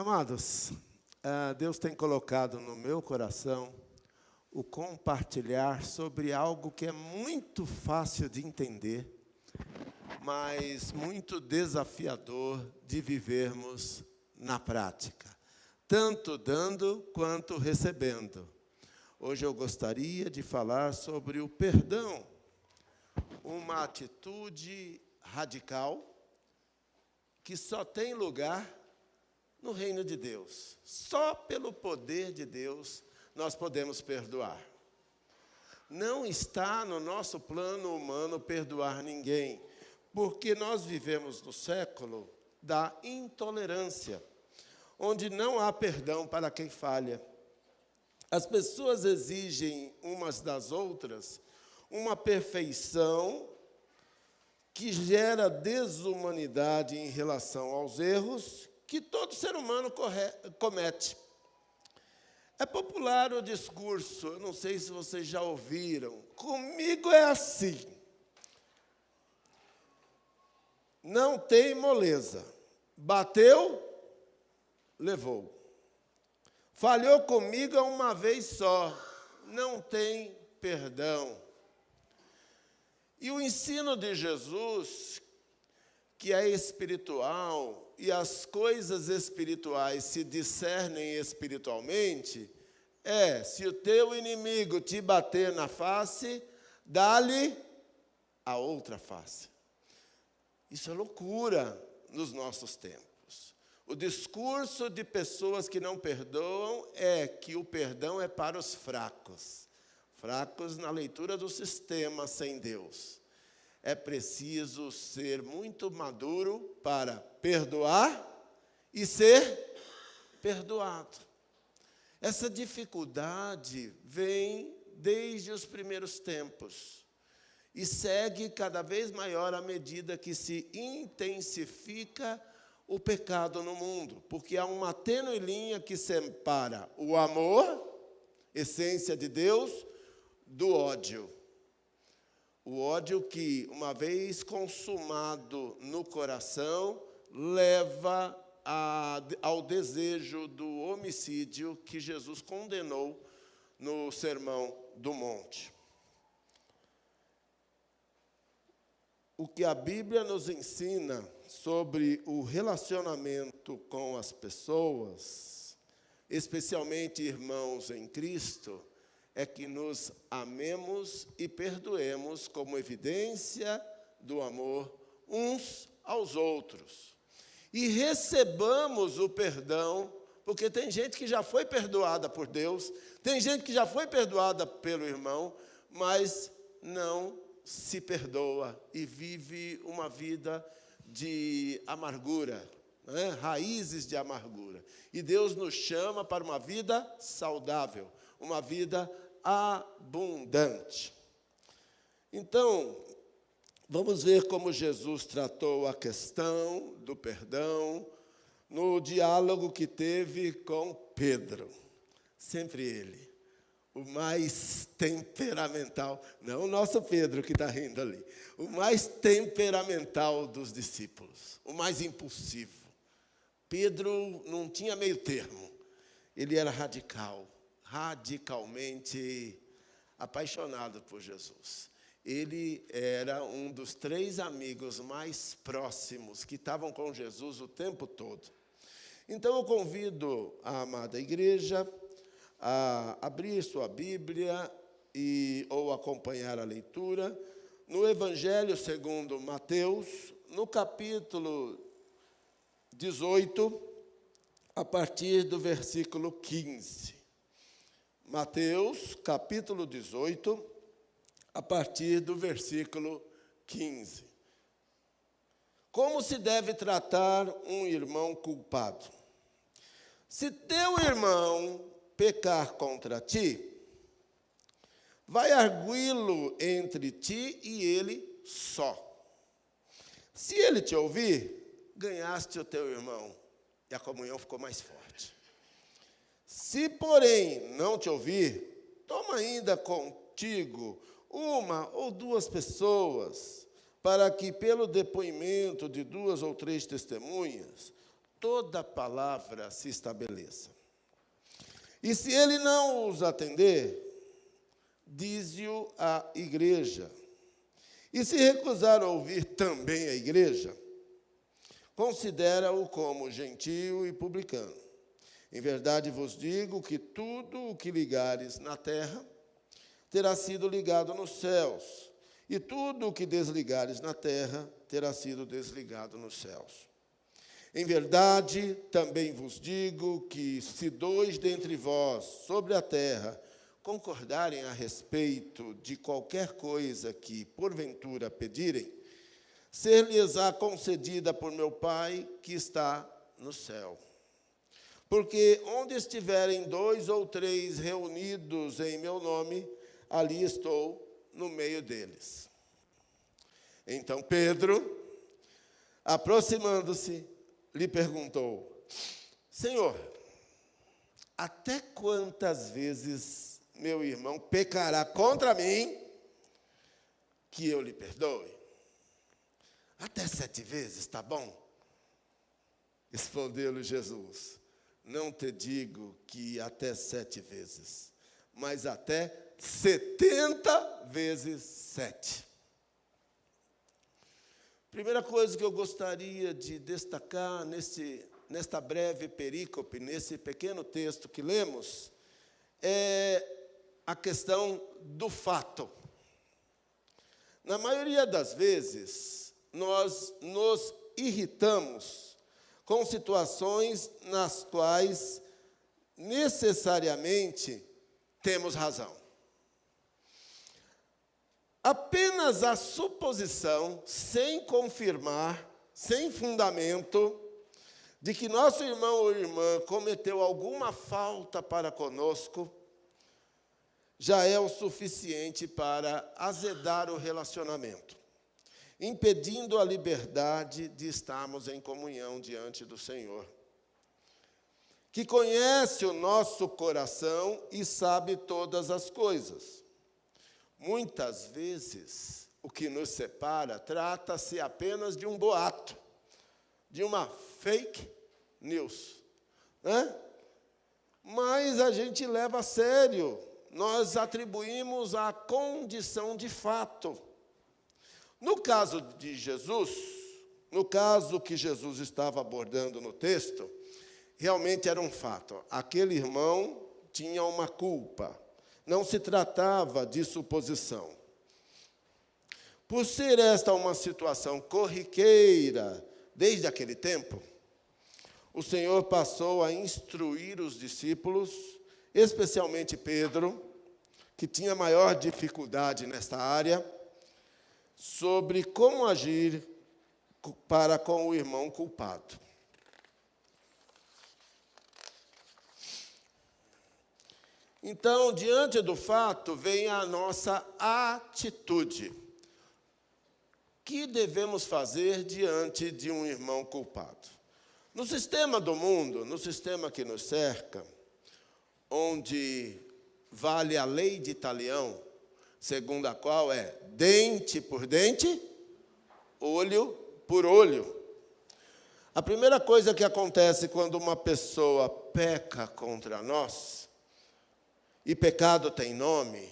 Amados, Deus tem colocado no meu coração o compartilhar sobre algo que é muito fácil de entender, mas muito desafiador de vivermos na prática, tanto dando quanto recebendo. Hoje eu gostaria de falar sobre o perdão, uma atitude radical que só tem lugar no reino de Deus. Só pelo poder de Deus nós podemos perdoar. Não está no nosso plano humano perdoar ninguém, porque nós vivemos no século da intolerância, onde não há perdão para quem falha. As pessoas exigem umas das outras uma perfeição que gera desumanidade em relação aos erros que todo ser humano comete. É popular o discurso, eu não sei se vocês já ouviram, comigo é assim. Não tem moleza. Bateu, levou. Falhou comigo uma vez só. Não tem perdão. E o ensino de Jesus, que é espiritual, e as coisas espirituais se discernem espiritualmente, se o teu inimigo te bater na face, dá-lhe a outra face. Isso é loucura nos nossos tempos. O discurso de pessoas que não perdoam é que o perdão é para os fracos. Fracos na leitura do sistema sem Deus. É preciso ser muito maduro para perdoar e ser perdoado. Essa dificuldade vem desde os primeiros tempos e segue cada vez maior à medida que se intensifica o pecado no mundo, porque há uma tênue linha que separa o amor, essência de Deus, do ódio. O ódio que, uma vez consumado no coração, leva ao desejo do homicídio que Jesus condenou no Sermão do Monte. O que a Bíblia nos ensina sobre o relacionamento com as pessoas, especialmente irmãos em Cristo, é que nos amemos e perdoemos como evidência do amor uns aos outros. E recebamos o perdão, porque tem gente que já foi perdoada por Deus, tem gente que já foi perdoada pelo irmão, mas não se perdoa e vive uma vida de amargura, né? Raízes de amargura. E Deus nos chama para uma vida saudável, uma vida abundante. Então, vamos ver como Jesus tratou a questão do perdão no diálogo que teve com Pedro. Sempre ele, o mais temperamental, não o nosso Pedro que está rindo ali, o mais temperamental dos discípulos, o mais impulsivo. Pedro não tinha meio termo, ele era radicalmente apaixonado por Jesus. Ele era um dos 3 amigos mais próximos que estavam com Jesus o tempo todo. Então, eu convido a amada igreja a abrir sua Bíblia ou acompanhar a leitura no Evangelho segundo Mateus, no capítulo 18, a partir do versículo 15. Mateus, capítulo 18, a partir do versículo 15. Como se deve tratar um irmão culpado? Se teu irmão pecar contra ti, vai arguí-lo entre ti e ele só. Se ele te ouvir, ganhaste o teu irmão, e a comunhão ficou mais forte. Se, porém, não te ouvir, toma ainda contigo 1 ou 2 pessoas, para que, pelo depoimento de 2 ou 3 testemunhas, toda palavra se estabeleça. E se ele não os atender, dize-o à igreja. E se recusar a ouvir também a igreja, considera-o como gentio e publicano. Em verdade vos digo que tudo o que ligares na terra terá sido ligado nos céus, e tudo o que desligares na terra terá sido desligado nos céus. Em verdade, também vos digo que se 2 dentre vós sobre a terra concordarem a respeito de qualquer coisa que porventura pedirem, ser-lhes-á concedida por meu Pai que está no céu. Porque onde estiverem 2 ou 3 reunidos em meu nome, ali estou no meio deles. Então Pedro, aproximando-se, lhe perguntou: Senhor, até quantas vezes meu irmão pecará contra mim que eu lhe perdoe? Até 7 vezes, está bom? Respondeu-lhe Jesus: não te digo que até 7 vezes, mas até 70 vezes 7. Primeira coisa que eu gostaria de destacar nesta breve perícope, nesse pequeno texto que lemos, é a questão do fato. Na maioria das vezes, nós nos irritamos com situações nas quais necessariamente temos razão. Apenas a suposição, sem confirmar, sem fundamento, de que nosso irmão ou irmã cometeu alguma falta para conosco, já é o suficiente para azedar o relacionamento, impedindo a liberdade de estarmos em comunhão diante do Senhor, que conhece o nosso coração e sabe todas as coisas. Muitas vezes, o que nos separa trata-se apenas de um boato, de uma fake news, né? Mas a gente leva a sério, nós atribuímos a condição de fato. No caso de Jesus, no caso que Jesus estava abordando no texto, realmente era um fato. Aquele irmão tinha uma culpa. Não se tratava de suposição. Por ser esta uma situação corriqueira desde aquele tempo, o Senhor passou a instruir os discípulos, especialmente Pedro, que tinha maior dificuldade nesta área, sobre como agir para com o irmão culpado. Então, diante do fato, vem a nossa atitude. O que devemos fazer diante de um irmão culpado? No sistema do mundo, no sistema que nos cerca, onde vale a lei de Talião, segundo a qual é dente por dente, olho por olho. A primeira coisa que acontece quando uma pessoa peca contra nós, e pecado tem nome: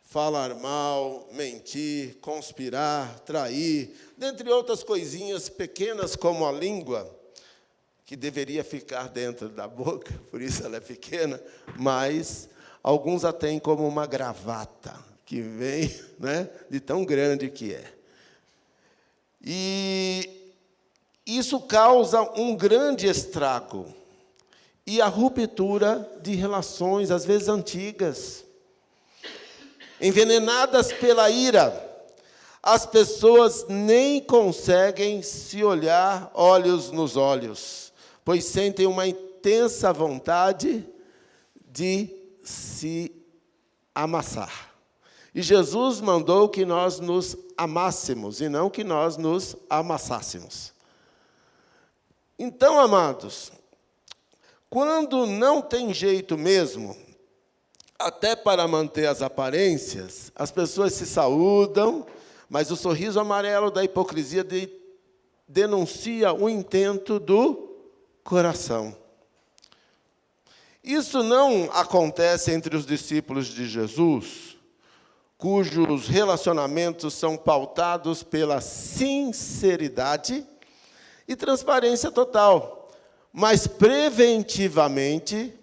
falar mal, mentir, conspirar, trair, dentre outras coisinhas pequenas como a língua, que deveria ficar dentro da boca, por isso ela é pequena, mas alguns a têm como uma gravata, que vem, né, de tão grande que é. E isso causa um grande estrago e a ruptura de relações, às vezes antigas. Envenenadas pela ira, as pessoas nem conseguem se olhar olhos nos olhos, pois sentem uma intensa vontade de se amassar. E Jesus mandou que nós nos amássemos, e não que nós nos amassássemos. Então, amados, quando não tem jeito mesmo, até para manter as aparências, as pessoas se saúdam, mas o sorriso amarelo da hipocrisia denuncia o intento do coração. Isso não acontece entre os discípulos de Jesus, cujos relacionamentos são pautados pela sinceridade e transparência total, mas preventivamente,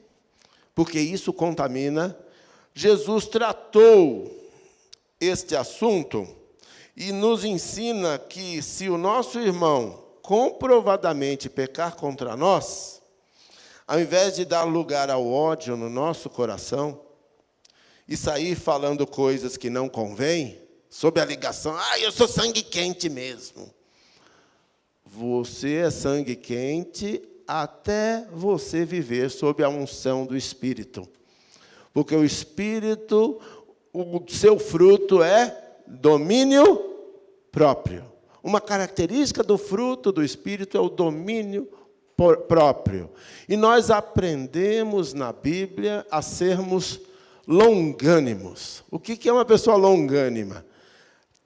porque isso contamina, Jesus tratou este assunto e nos ensina que, se o nosso irmão comprovadamente pecar contra nós, ao invés de dar lugar ao ódio no nosso coração e sair falando coisas que não convêm, sob a ligação, eu sou sangue quente mesmo. Você é sangue quente até você viver sob a unção do Espírito. Porque o Espírito, o seu fruto é domínio próprio. Uma característica do fruto do Espírito é o domínio próprio. E nós aprendemos na Bíblia a sermos longânimos. O que é uma pessoa longânima?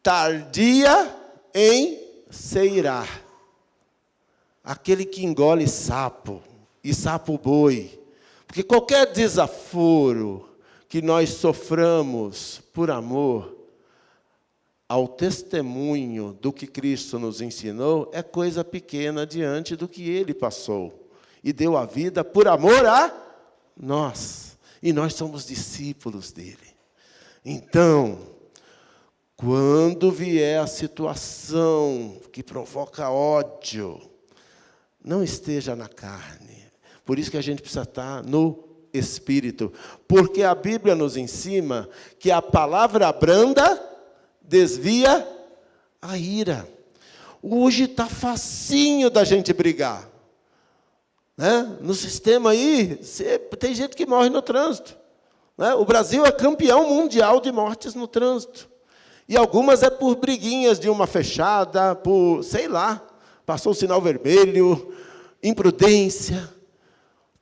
Tardia em se irar. Aquele que engole sapo, e sapo boi. Porque qualquer desaforo que nós soframos por amor ao testemunho do que Cristo nos ensinou, é coisa pequena diante do que Ele passou. E deu a vida por amor a nós. E nós somos discípulos dele. Então, quando vier a situação que provoca ódio, não esteja na carne. Por isso que a gente precisa estar no Espírito. Porque a Bíblia nos ensina que a palavra branda desvia a ira. Hoje está facinho da gente brigar. Né? No sistema aí, tem gente que morre no trânsito. Né? O Brasil é campeão mundial de mortes no trânsito. E algumas é por briguinhas de uma fechada, por, sei lá, passou o sinal vermelho, imprudência.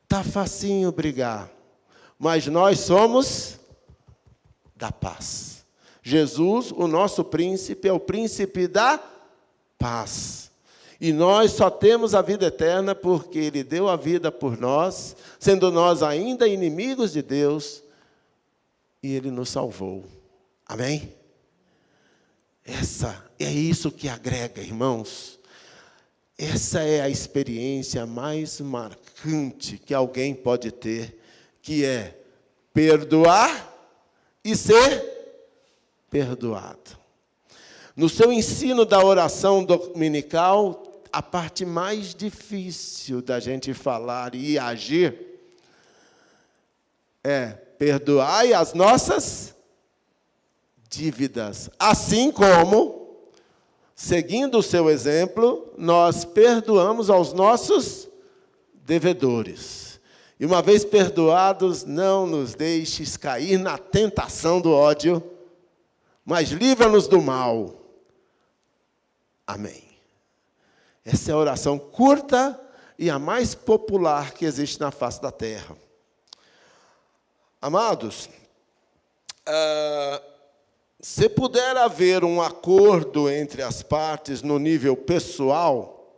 Está facinho brigar. Mas nós somos da paz. Jesus, o nosso príncipe, é o príncipe da paz. E nós só temos a vida eterna porque Ele deu a vida por nós, sendo nós ainda inimigos de Deus, e Ele nos salvou. Amém? É isso que agrega, irmãos. Essa é a experiência mais marcante que alguém pode ter, que é perdoar e ser perdoado. No seu ensino da oração dominical, a parte mais difícil da gente falar e agir é: perdoai as nossas dívidas, assim como, seguindo o seu exemplo, nós perdoamos aos nossos devedores. E uma vez perdoados, não nos deixes cair na tentação do ódio, mas livra-nos do mal. Amém. Essa é a oração curta e a mais popular que existe na face da terra. Amados, se puder haver um acordo entre as partes no nível pessoal,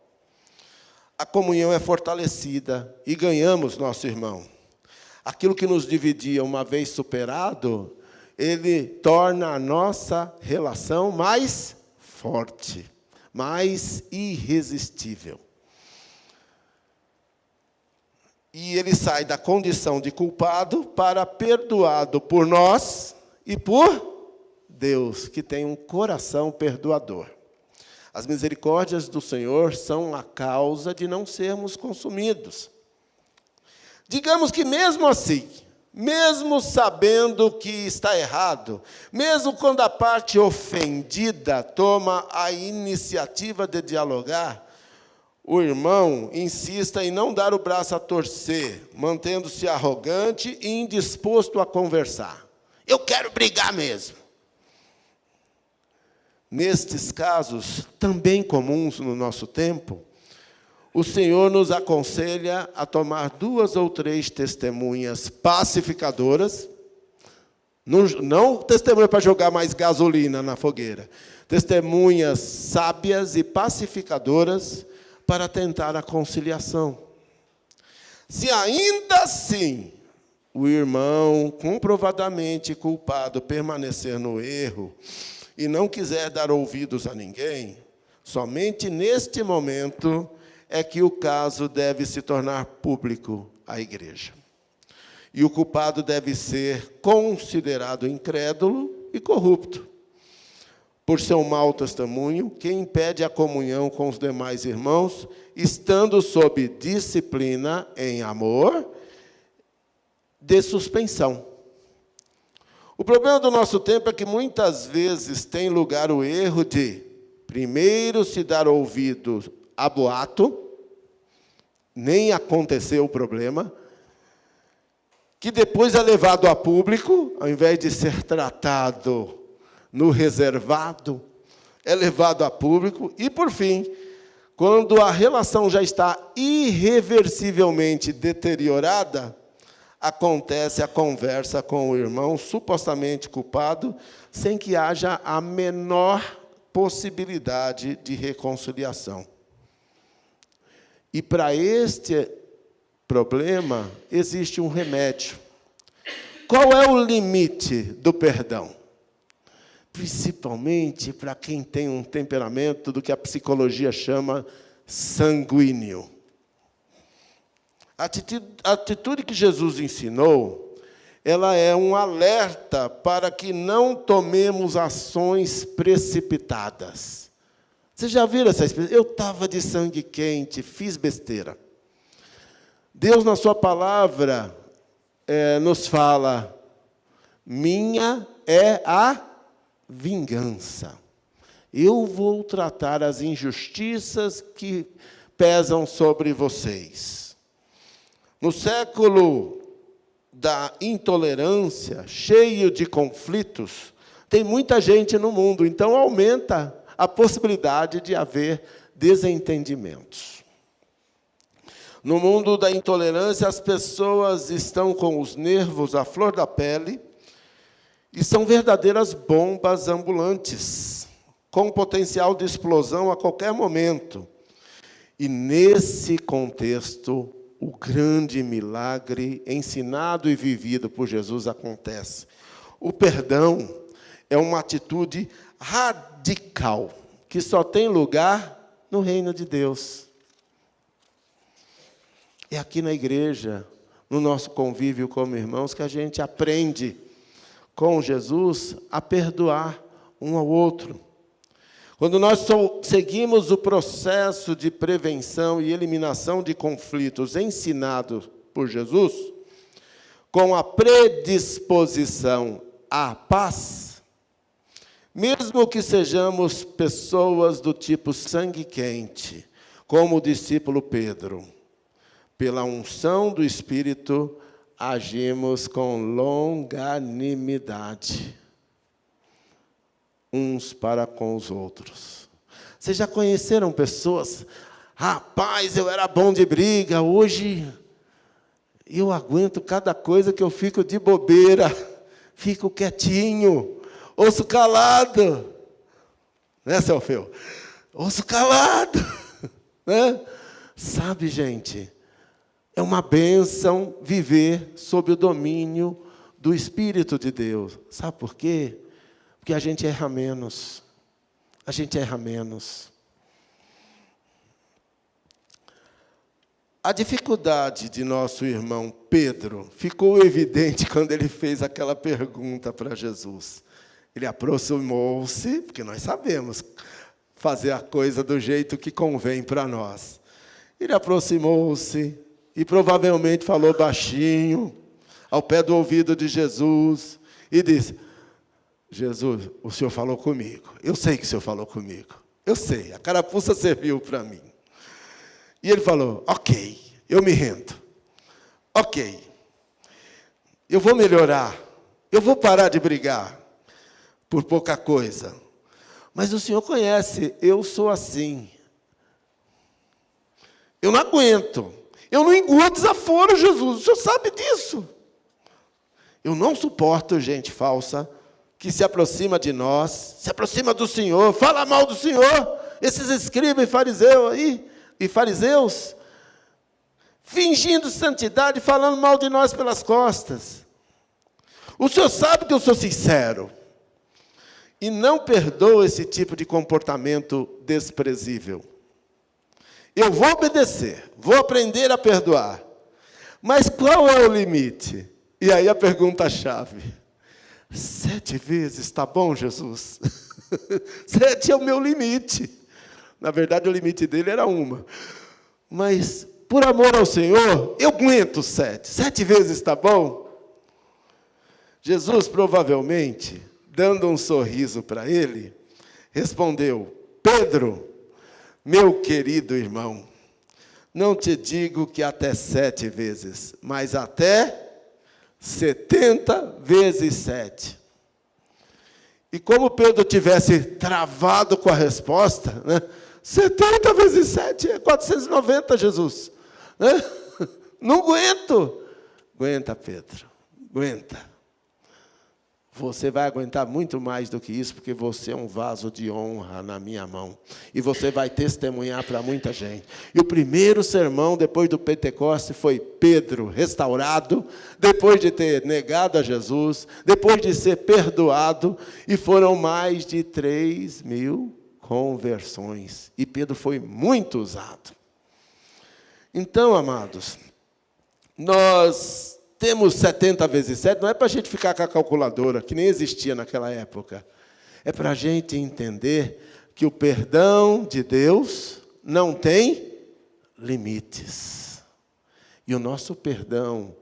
a comunhão é fortalecida e ganhamos nosso irmão. Aquilo que nos dividia, uma vez superado, ele torna a nossa relação mais forte, mais irresistível. E ele sai da condição de culpado para perdoado por nós e por Deus, que tem um coração perdoador. As misericórdias do Senhor são a causa de não sermos consumidos. Digamos que mesmo assim, mesmo sabendo que está errado, mesmo quando a parte ofendida toma a iniciativa de dialogar, o irmão insista em não dar o braço a torcer, mantendo-se arrogante e indisposto a conversar. Eu quero brigar mesmo. Nestes casos, também comuns no nosso tempo, o Senhor nos aconselha a tomar 2 ou 3 testemunhas pacificadoras, não testemunha para jogar mais gasolina na fogueira, testemunhas sábias e pacificadoras para tentar a conciliação. Se ainda assim o irmão comprovadamente culpado permanecer no erro e não quiser dar ouvidos a ninguém, somente neste momento é que o caso deve se tornar público à igreja. E o culpado deve ser considerado incrédulo e corrupto, por seu mau testemunho, que impede a comunhão com os demais irmãos, estando sob disciplina em amor, de suspensão. O problema do nosso tempo é que muitas vezes tem lugar o erro de, primeiro, se dar ouvido a boato, nem aconteceu o problema, que depois é levado a público, ao invés de ser tratado no reservado, é levado a público, e, por fim, quando a relação já está irreversivelmente deteriorada, acontece a conversa com o irmão supostamente culpado, sem que haja a menor possibilidade de reconciliação. E para este problema existe um remédio. Qual é o limite do perdão? Principalmente para quem tem um temperamento do que a psicologia chama sanguíneo. A atitude que Jesus ensinou, ela é um alerta para que não tomemos ações precipitadas. Vocês já viram essa expressão? Eu estava de sangue quente, fiz besteira. Deus, na sua palavra, nos fala, minha é a vingança. Eu vou tratar as injustiças que pesam sobre vocês. No século da intolerância, cheio de conflitos, tem muita gente no mundo, então aumenta a possibilidade de haver desentendimentos. No mundo da intolerância, as pessoas estão com os nervos à flor da pele e são verdadeiras bombas ambulantes, com potencial de explosão a qualquer momento. E, nesse contexto, o grande milagre ensinado e vivido por Jesus acontece. O perdão é uma atitude radical, que só tem lugar no reino de Deus. É aqui na igreja, no nosso convívio como irmãos, que a gente aprende com Jesus a perdoar um ao outro. Quando nós seguimos o processo de prevenção e eliminação de conflitos ensinado por Jesus, com a predisposição à paz, mesmo que sejamos pessoas do tipo sangue quente, como o discípulo Pedro, pela unção do Espírito, agimos com longanimidade uns para com os outros. Vocês já conheceram pessoas? Rapaz, eu era bom de briga, hoje eu aguento cada coisa que eu fico de bobeira, fico quietinho, ouço calado. Né, seu Feu? Ouço calado. Né? Sabe, gente, é uma bênção viver sob o domínio do Espírito de Deus. Sabe por quê? Porque a gente erra menos. A gente erra menos. A dificuldade de nosso irmão Pedro ficou evidente quando ele fez aquela pergunta para Jesus. Ele aproximou-se, porque nós sabemos fazer a coisa do jeito que convém para nós. Ele aproximou-se e provavelmente falou baixinho, ao pé do ouvido de Jesus, e disse, Jesus, o Senhor falou comigo. Eu sei que o Senhor falou comigo. Eu sei, a carapuça serviu para mim. E ele falou, ok, eu me rendo. Ok, eu vou melhorar. Eu vou parar de brigar por pouca coisa. Mas o Senhor conhece, eu sou assim. Eu não aguento. Eu não engulo desaforo, Jesus. O Senhor sabe disso. Eu não suporto gente falsa que se aproxima de nós, se aproxima do Senhor, fala mal do Senhor. Esses escribas e fariseus aí, fingindo santidade, falando mal de nós pelas costas. O Senhor sabe que eu sou sincero. E não perdoa esse tipo de comportamento desprezível. Eu vou obedecer, vou aprender a perdoar. Mas qual é o limite? E aí a pergunta-chave. 7 vezes, está bom, Jesus? 7 é o meu limite. Na verdade, o limite dele era 1. Mas, por amor ao Senhor, eu aguento 7. 7 vezes está bom? Jesus, provavelmente, dando um sorriso para ele, respondeu: Pedro, meu querido irmão, não te digo que até 7 vezes, mas até 70 vezes 7. E como Pedro tivesse travado com a resposta, 70 vezes 7 é 490, Jesus. Não aguento. Aguenta, Pedro, aguenta. Você vai aguentar muito mais do que isso, porque você é um vaso de honra na minha mão. E você vai testemunhar para muita gente. E o primeiro sermão, depois do Pentecostes, foi Pedro restaurado, depois de ter negado a Jesus, depois de ser perdoado, e foram mais de 3.000 conversões. E Pedro foi muito usado. Então, amados, nós temos 70 vezes 7, não é para a gente ficar com a calculadora, que nem existia naquela época. É para a gente entender que o perdão de Deus não tem limites. E o nosso perdão,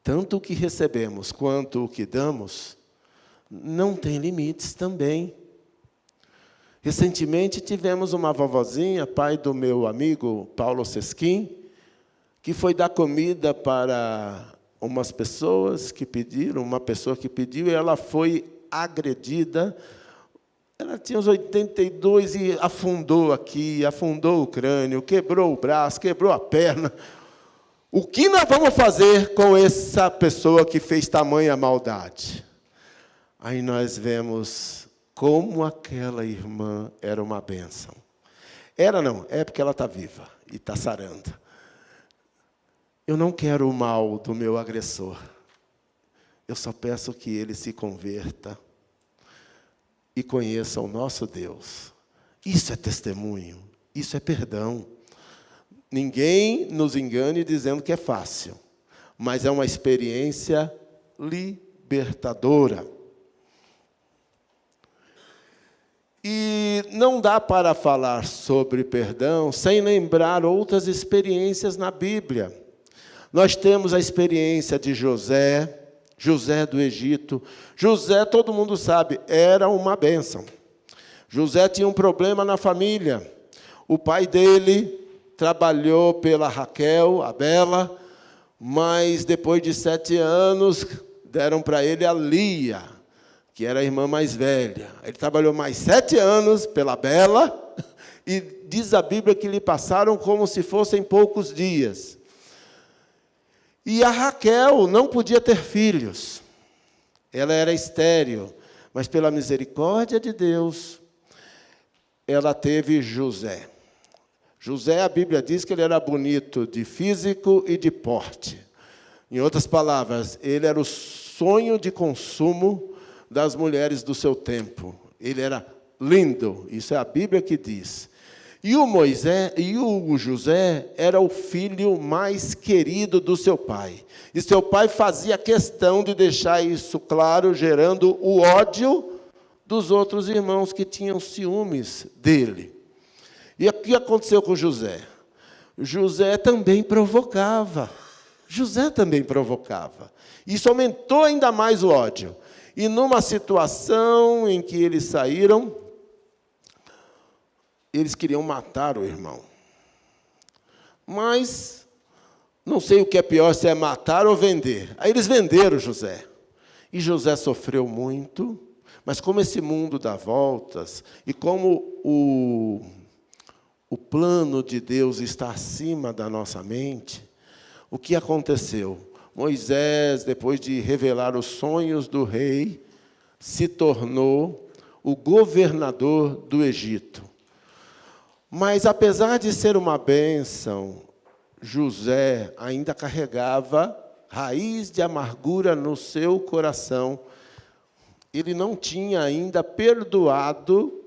tanto o que recebemos quanto o que damos, não tem limites também. Recentemente tivemos uma vovozinha, pai do meu amigo Paulo Sesquim, que foi dar comida para umas pessoas que pediram, uma pessoa que pediu, e ela foi agredida. Ela tinha uns 82 e afundou aqui, afundou o crânio, quebrou o braço, quebrou a perna. O que nós vamos fazer com essa pessoa que fez tamanha maldade? Aí nós vemos como aquela irmã era uma bênção. Era não, é porque ela está viva e está sarando. Eu não quero o mal do meu agressor. Eu só peço que ele se converta e conheça o nosso Deus. Isso é testemunho, isso é perdão. Ninguém nos engane dizendo que é fácil, mas é uma experiência libertadora. E não dá para falar sobre perdão sem lembrar outras experiências na Bíblia. Nós temos a experiência de José do Egito. José, todo mundo sabe, era uma bênção. José tinha um problema na família. O pai dele trabalhou pela Raquel, a Bela, mas depois de 7 anos, deram para ele a Lia, que era a irmã mais velha. Ele trabalhou mais 7 anos pela Bela, e diz a Bíblia que lhe passaram como se fossem poucos dias. E a Raquel não podia ter filhos. Ela era estéril, mas pela misericórdia de Deus, ela teve José. José, a Bíblia diz que ele era bonito de físico e de porte. Em outras palavras, ele era o sonho de consumo das mulheres do seu tempo. Ele era lindo, isso é a Bíblia que diz. E o José era o filho mais querido do seu pai. E seu pai fazia questão de deixar isso claro, gerando o ódio dos outros irmãos que tinham ciúmes dele. E o que aconteceu com José? José também provocava. Isso aumentou ainda mais o ódio. E numa situação em que eles saíram, eles queriam matar o irmão. Mas não sei o que é pior, se é matar ou vender. Aí eles venderam José. E José sofreu muito, mas como esse mundo dá voltas, e como o plano de Deus está acima da nossa mente, o que aconteceu? Moisés, depois de revelar os sonhos do rei, se tornou o governador do Egito. Mas, apesar de ser uma bênção, José ainda carregava raiz de amargura no seu coração. Ele não tinha ainda perdoado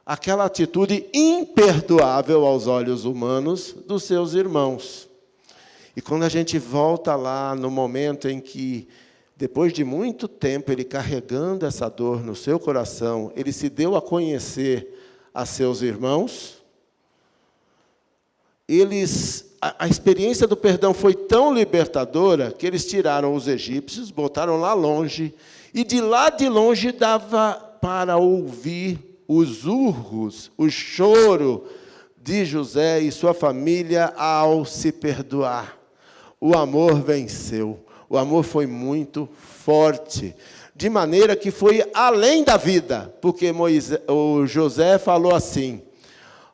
aquela atitude imperdoável aos olhos humanos dos seus irmãos. E quando a gente volta lá no momento em que, depois de muito tempo, ele carregando essa dor no seu coração, ele se deu a conhecer a seus irmãos, a experiência do perdão foi tão libertadora que eles tiraram os egípcios, botaram lá longe, e de lá de longe dava para ouvir os urros, o choro de José e sua família ao se perdoar. O amor venceu, o amor foi muito forte, de maneira que foi além da vida, porque o José falou assim: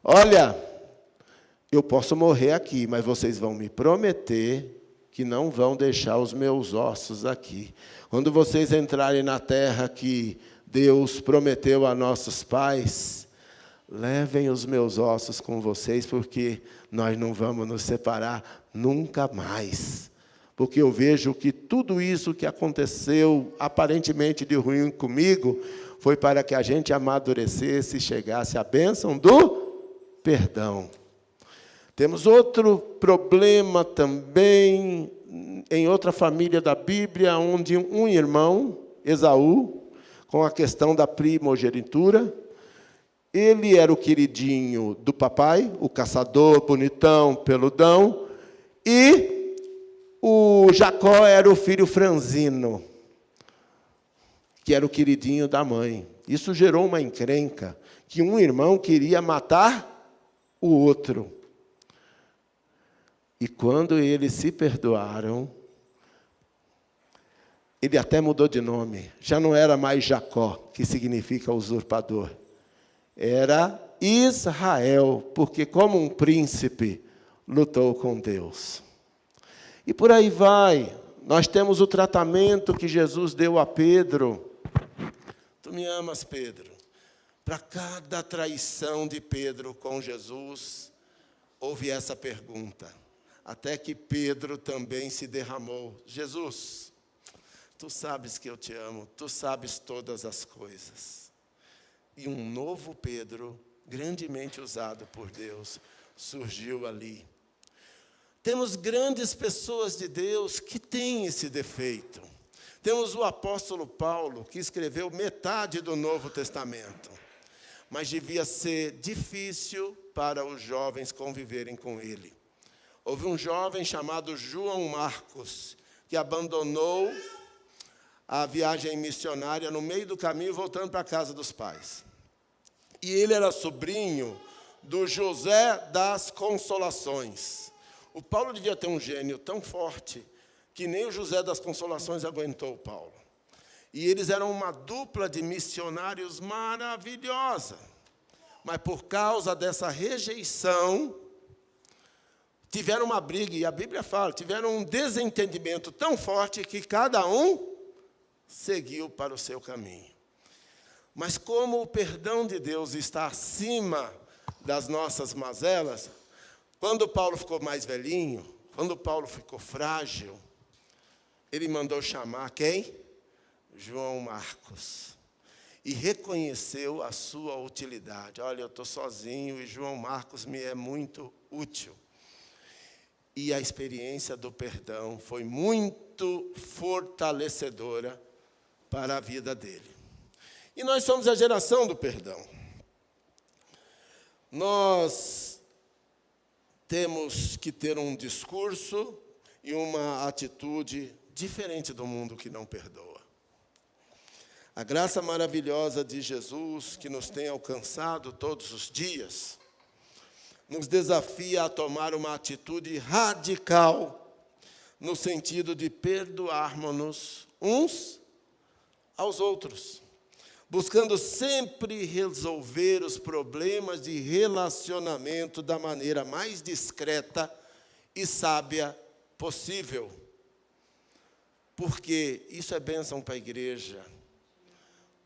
olha, eu posso morrer aqui, mas vocês vão me prometer que não vão deixar os meus ossos aqui. Quando vocês entrarem na terra que Deus prometeu a nossos pais, levem os meus ossos com vocês, porque nós não vamos nos separar nunca mais. Porque eu vejo que tudo isso que aconteceu, aparentemente de ruim comigo, foi para que a gente amadurecesse e chegasse à bênção do perdão. Temos outro problema também, em outra família da Bíblia, onde um irmão, Esaú, com a questão da primogenitura, ele era o queridinho do papai, o caçador, bonitão, peludão, e o Jacó era o filho franzino, que era o queridinho da mãe. Isso gerou uma encrenca, que um irmão queria matar o outro. E quando eles se perdoaram, ele até mudou de nome. Já não era mais Jacó, que significa usurpador. Era Israel, porque como um príncipe lutou com Deus. E por aí vai. Nós temos o tratamento que Jesus deu a Pedro. Tu me amas, Pedro? Para cada traição de Pedro com Jesus, houve essa pergunta. Até que Pedro também se derramou. Jesus, tu sabes que eu te amo, tu sabes todas as coisas. E um novo Pedro, grandemente usado por Deus, surgiu ali. Temos grandes pessoas de Deus que têm esse defeito. Temos o apóstolo Paulo, que escreveu metade do Novo Testamento. Mas devia ser difícil para os jovens conviverem com ele. Houve um jovem chamado João Marcos, que abandonou a viagem missionária no meio do caminho, voltando para a casa dos pais. E ele era sobrinho do José das Consolações. O Paulo devia ter um gênio tão forte que nem o José das Consolações aguentou o Paulo. E eles eram uma dupla de missionários maravilhosa. Mas por causa dessa rejeição, tiveram uma briga, e a Bíblia fala, tiveram um desentendimento tão forte que cada um seguiu para o seu caminho. Mas como o perdão de Deus está acima das nossas mazelas, quando Paulo ficou mais velhinho, quando Paulo ficou frágil, ele mandou chamar quem? João Marcos. E reconheceu a sua utilidade. Olha, eu estou sozinho e João Marcos me é muito útil. E a experiência do perdão foi muito fortalecedora para a vida dele. E nós somos a geração do perdão. Nós temos que ter um discurso e uma atitude diferente do mundo que não perdoa. A graça maravilhosa de Jesus, que nos tem alcançado todos os dias, nos desafia a tomar uma atitude radical, no sentido de perdoarmos-nos uns aos outros, buscando sempre resolver os problemas de relacionamento da maneira mais discreta e sábia possível. Porque isso é bênção para a igreja.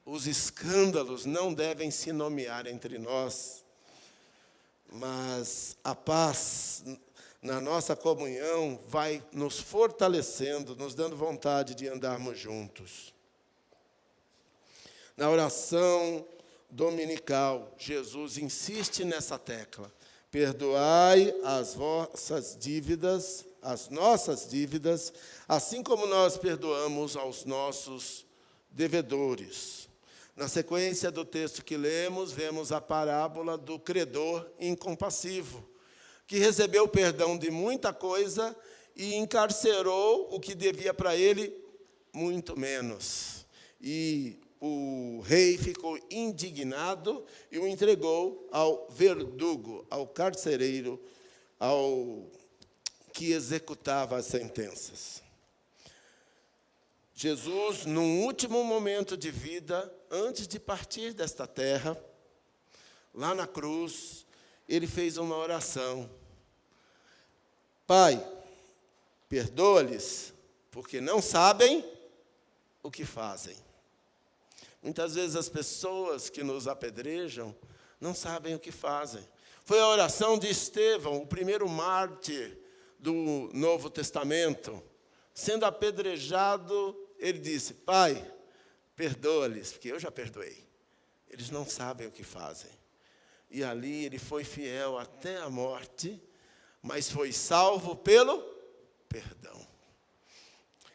Os escândalos não devem se nomear entre nós, mas a paz, na nossa comunhão, vai nos fortalecendo, nos dando vontade de andarmos juntos. Na oração dominical, Jesus insiste nessa tecla: perdoai as vossas dívidas, as nossas dívidas, assim como nós perdoamos aos nossos devedores. Na sequência do texto que lemos, vemos a parábola do credor incompassivo, que recebeu perdão de muita coisa e encarcerou o que devia para ele muito menos. E o rei ficou indignado e o entregou ao verdugo, ao carcereiro, ao que executava as sentenças. Jesus, num último momento de vida, antes de partir desta terra, lá na cruz, ele fez uma oração: Pai, perdoa-lhes, porque não sabem o que fazem. Muitas vezes as pessoas que nos apedrejam não sabem o que fazem. Foi a oração de Estevão, o primeiro mártir do Novo Testamento. Sendo apedrejado, ele disse: Pai, perdoa-lhes, porque eu já perdoei. Eles não sabem o que fazem. E ali ele foi fiel até a morte, mas foi salvo pelo perdão.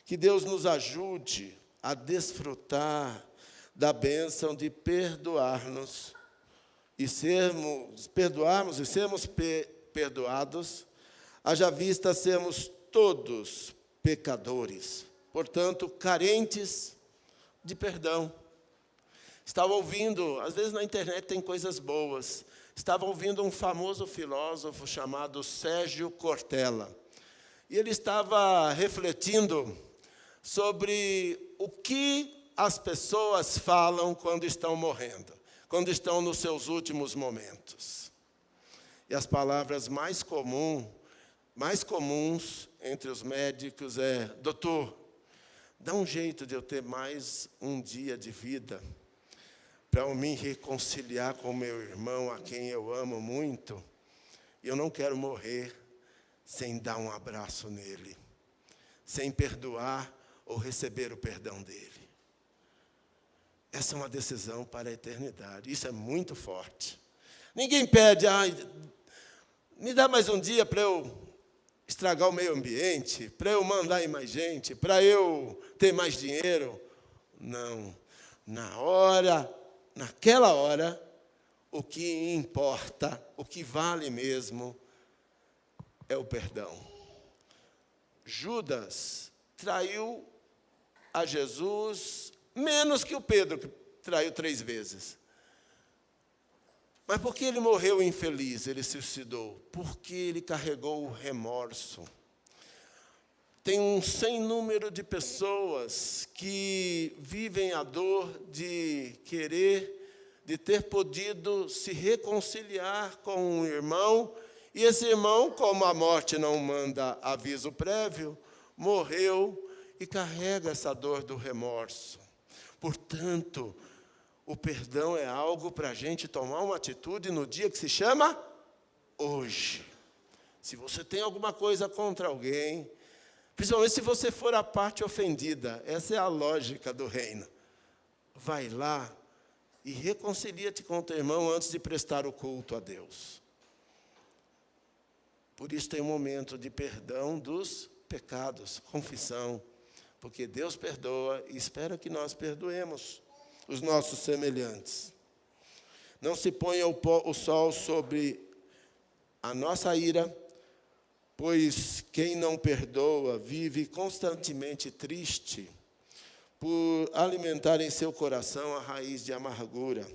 Que Deus nos ajude a desfrutar da bênção de perdoarmos e sermos perdoados, haja vista sermos todos pecadores, portanto, carentes de perdão. Estava ouvindo, às vezes na internet tem coisas boas, estava ouvindo um famoso filósofo chamado Sérgio Cortella, e ele estava refletindo sobre o que as pessoas falam quando estão morrendo, quando estão nos seus últimos momentos. E as palavras mais comuns entre os médicos é: doutor, dá um jeito de eu ter mais um dia de vida para eu me reconciliar com meu irmão, a quem eu amo muito, e eu não quero morrer sem dar um abraço nele, sem perdoar ou receber o perdão dele. Essa é uma decisão para a eternidade. Isso é muito forte. Ninguém pede: me dá mais um dia para eu estragar o meio ambiente, para eu mandar em mais gente, para eu ter mais dinheiro. Não. Naquela hora, o que importa, o que vale mesmo, é o perdão. Judas traiu a Jesus menos que o Pedro, que traiu 3 vezes. Mas por que ele morreu infeliz, ele se suicidou? Porque ele carregou o remorso. Tem um sem número de pessoas que vivem a dor de ter podido se reconciliar com um irmão, e esse irmão, como a morte não manda aviso prévio, morreu e carrega essa dor do remorso. Portanto, o perdão é algo para a gente tomar uma atitude no dia que se chama hoje. Se você tem alguma coisa contra alguém, principalmente se você for a parte ofendida, essa é a lógica do reino. Vai lá e reconcilia-te com o teu irmão antes de prestar o culto a Deus. Por isso tem um momento de perdão dos pecados, confissão, porque Deus perdoa e espera que nós perdoemos os nossos semelhantes. Não se ponha o sol sobre a nossa ira, pois quem não perdoa vive constantemente triste por alimentar em seu coração a raiz de amargura.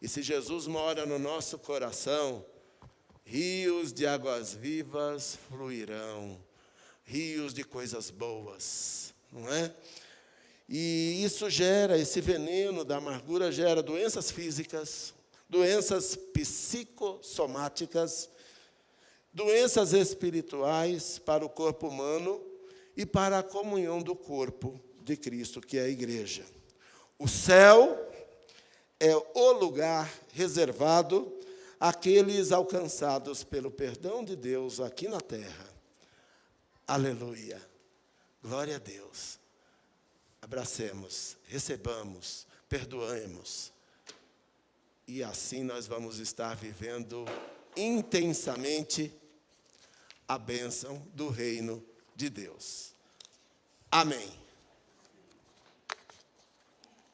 E se Jesus mora no nosso coração, rios de águas vivas fluirão, rios de coisas boas, não é? E isso gera, esse veneno da amargura gera doenças físicas, doenças psicossomáticas, doenças espirituais para o corpo humano e para a comunhão do corpo de Cristo, que é a igreja. O céu é o lugar reservado aqueles alcançados pelo perdão de Deus aqui na terra. Aleluia. Glória a Deus. Abracemos, recebamos, perdoemos. E assim nós vamos estar vivendo intensamente a bênção do reino de Deus. Amém.